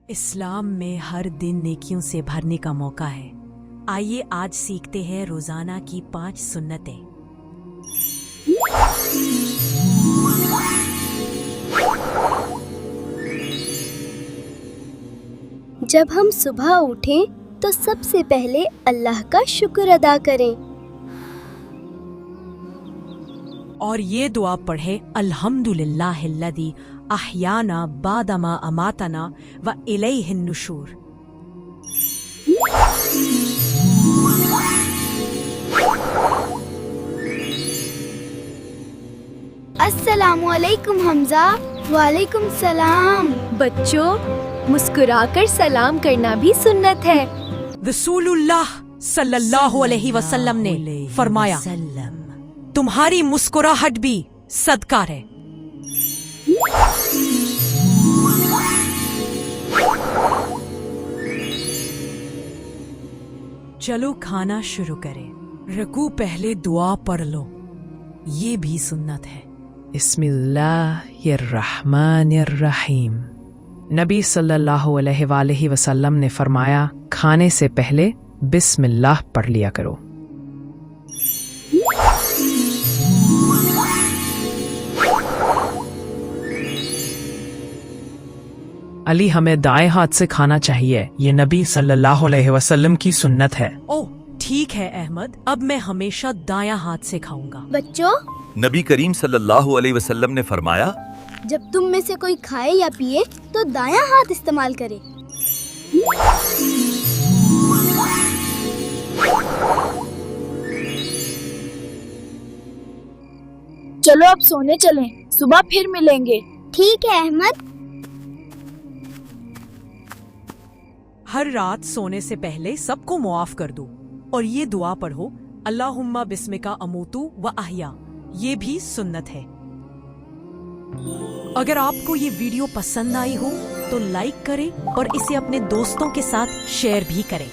اسلام میں ہر دن نیکیوں سے بھرنے کا موقع ہے۔ آئیے آج سیکھتے ہیں روزانہ کی 5 سنتیں۔ جب ہم صبح اٹھیں تو سب سے پہلے اللہ کا شکر ادا کریں اور یہ دعا پڑھے، الحمدللہ الذی احیانا بعد ما اماتنا والیہ النشور۔ السلام علیکم حمزہ۔ وعلیکم السلام۔ بچوں، مسکرا کر سلام کرنا بھی سنت ہے۔ رسول اللہ صلی اللہ علیہ وسلم نے فرمایا، تمہاری مسکراہٹ بھی صدقہ ہے۔ چلو کھانا شروع کریں۔ رکوع پہلے دعا پڑھ لو، یہ بھی سنت ہے۔ بسم اللہ الرحمن الرحیم۔ نبی صلی اللہ علیہ وآلہ وسلم نے فرمایا، کھانے سے پہلے بسم اللہ پڑھ لیا کرو۔ علی، ہمیں دائیں ہاتھ سے کھانا چاہیے، یہ نبی صلی اللہ علیہ وسلم کی سنت ہے۔ اوہ ٹھیک ہے احمد، اب میں ہمیشہ دایاں ہاتھ سے کھاؤں گا۔ بچوں، نبی کریم صلی اللہ علیہ وسلم نے فرمایا، جب تم میں سے کوئی کھائے یا پیے تو دایاں ہاتھ استعمال کرے۔ چلو اب سونے چلیں، صبح پھر ملیں گے۔ ٹھیک ہے احمد۔ ہر رات سونے سے پہلے سب کو معاف کر دو اور یہ دعا پڑھو، اللہم بسمک اموت و احیا، یہ بھی سنت ہے۔ اگر آپ کو یہ ویڈیو پسند آئی ہو تو لائک کریں اور اسے اپنے دوستوں کے ساتھ شیئر بھی کریں۔